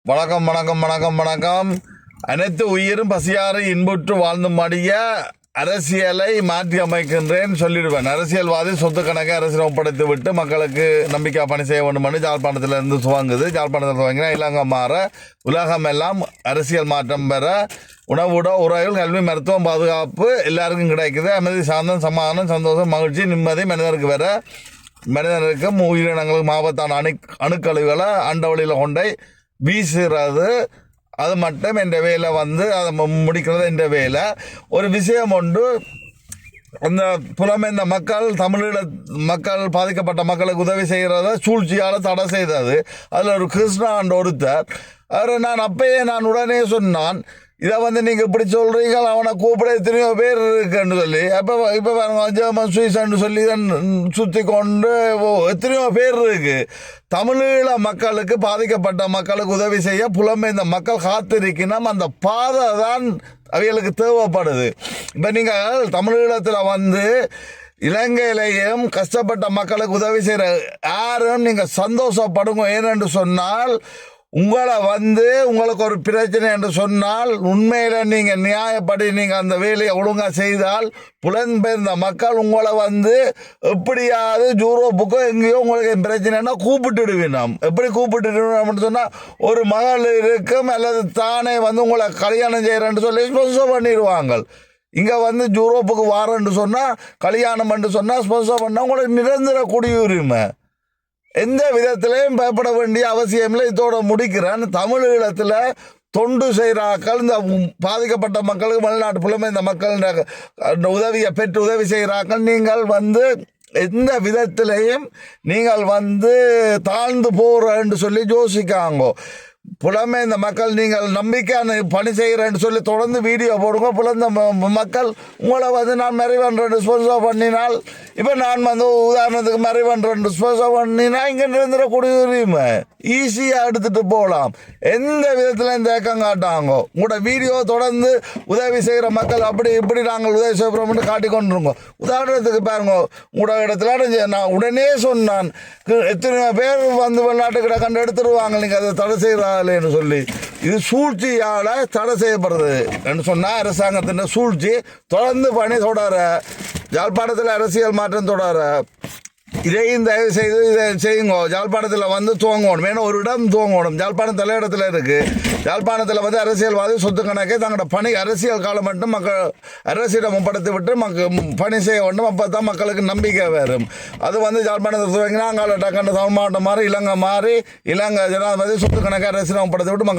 வணக்கம் வணக்கம் வணக்கம் வணக்கம். அனைத்து உயிரும் பசியாறு இன்புற்று வாழ்ந்தும்படிய அரசியலை மாற்றி அமைக்கின்றேன் சொல்லிடுவேன். அரசியல்வாதி சொத்து கணக்கை அரசியல் ஒப்படைத்து விட்டு மக்களுக்கு நம்பிக்கை பணி செய்ய வேண்டும் என்று ஜாழ்ப்பாணத்திலிருந்து துவங்குது. ஜாழ்ப்பாணத்தில் துவங்கினா இலங்கை மாற உலகம் எல்லாம் அரசியல் மாற்றம் பெற உணவுட உறவுகள் கல்வி மருத்துவம் பாதுகாப்பு எல்லாருக்கும் கிடைக்குது. அமைதி சாந்தம் சமாதானம் சந்தோஷம் மகிழ்ச்சி நிம்மதி மனிதருக்கு வேற மனிதனுக்கும் உயிரினங்களுக்கு ஆபத்தான அணுக்கழிவுகளை அண்டவழியில் கொண்டை வீசுறது. அது மட்டும் என்ற வேலை அதை முடிக்கிறது என்ற வேலை. ஒரு விஷயம் உண்டு, அந்த புலமைந்த மக்கள் தமிழீழ மக்கள் பாதிக்கப்பட்ட மக்களுக்கு உதவி செய்கிறத சூழ்ச்சியால் தடை செய்தது. அதில் ஒரு கிருஷ்ணாண்ட ஒருத்தர் நான் அப்பயே உடனே சொன்னான், இதை நீங்கள் இப்படி சொல்கிறீங்க, அவனை கூப்பிட எத்தனையோ பேர் இருக்குன்னு சொல்லி. இப்போ பாருங்க ஜெர்மன் சுவிஸ்ன்னு சொல்லி சுற்றி கொண்டு எத்தனையோ பேர் இருக்குது. தமிழீழ மக்களுக்கு பாதிக்கப்பட்ட மக்களுக்கு உதவி செய்ய புலம்பெயர்ந்த மக்கள் காத்திருக்கணும். அந்த பாதை தான் அவைகளுக்கு தேவைப்படுது. இப்போ நீங்கள் தமிழீழத்தில் இலங்கையிலேயும் கஷ்டப்பட்ட மக்களுக்கு உதவி செய்கிற யாரும் நீங்கள் சந்தோஷப்படுங்க. ஏனென்று சொன்னால் உங்களை உங்களுக்கு ஒரு பிரச்சனை என்று சொன்னால் உண்மையில் நீங்கள் நியாயப்படி நீங்கள் அந்த வேலையை ஒழுங்காக செய்தால் புலம்பெயர்ந்த மக்கள் உங்களை எப்படியாவது யூரோப்புக்கோ எங்கேயோ உங்களுக்கு பிரச்சனைன்னா கூப்பிட்டுடுவினோம். எப்படி கூப்பிட்டுடுவோம்னு சொன்னால் ஒரு மகள் இருக்கும் அல்லது தானே உங்களை கல்யாணம் செய்கிறேன்னு சொல்லி ஸ்பான்சர் பண்ணிடுவாங்க. இங்கே யூரோப்புக்கு வாரன்னு சொன்னால் கல்யாணம் என்று சொன்னால் ஸ்பான்சர் பண்ணால் உங்களுக்கு நிரந்தர குடியுரிமை. எந்த விதத்திலையும் பயப்பட வேண்டிய அவசியம் இல்லை. இதோட முடிக்கிறேன். தமிழீழத்தில் தொண்டு செய்கிறாக்கள், இந்த பாதிக்கப்பட்ட மக்களுக்கு வெளிநாட்டு புலம்பெயர்ந்த மக்கள் உதவியை பெற்று உதவி செய்கிறாக்கள். நீங்கள் எந்த விதத்திலையும் நீங்கள் தாழ்ந்து போகிறேன்னு சொல்லி யோசிக்காங்கோ. புலம்பெயர்ந்த மக்கள் நீங்கள் நம்பிக்கையான பணி செய்கிறேன்னு சொல்லி தொடர்ந்து வீடியோ போடுங்க. புலந்த மக்கள் உங்களை நான் மெரிவன் ஸ்பான்சர் பண்ணினால், இப்போ நான் உதாரணத்துக்கு மெரிவன் ஸ்பான்சர் பண்ணினா இங்கே நிரந்தர குடியுரிமை ஈஸியாக எடுத்துகிட்டு போகலாம். எந்த விதத்தில் இந்த ஏக்கம் காட்டாங்கோ. உங்களோட வீடியோ தொடர்ந்து உதவி செய்கிற மக்கள் அப்படி இப்படி நாங்கள் உதவி செய்கிறோம்னு காட்டிக்கொண்டிருங்க. உதாரணத்துக்கு பாருங்க, உங்களோட இடத்துல நான் உடனே சொன்னான், எத்தனை பேர் வெளிநாட்டுக்கிட்ட கண்டு எடுத்துருவாங்க நீங்கள் அதை தடை செய்கிறாங்களேன்னு சொல்லி. இது சூழ்ச்சியால் தடை செய்யப்படுறது என்று சொன்னால் அரசாங்கத்தின் சூழ்ச்சி தொடர்ந்து பணி தொடர, யாழ்ப்பாணத்தில் அரசியல் மாற்றம் தொடர. இதையும் தயவு செய்து இதை செய்யுங்க. யாழ்ப்பாணத்தில் துவங்கணும். வேணும் ஒரு இடம் துவங்கணும். யாழ்ப்பாணம் தலையிடத்தில் இருக்குது. யாழ்ப்பாணத்தில் அரசியல்வாதி சொத்து கணக்கை தங்களோட பணி அரசியல் காலம் மட்டும் மக்கள் அரசிடம் ஒப்படைத்து விட்டு பணி செய்ய வேண்டும். அப்போ தான் மக்களுக்கு நம்பிக்கை வரும். அது யாழ்ப்பாணத்தில் துவங்கினா அங்கால டக்குன்னு தமிழ் மாவட்டம் மாறி இலங்கை ஜனாதிபதி சொத்து கணக்கை அரசிடம் ஒப்படைத்து விட்டு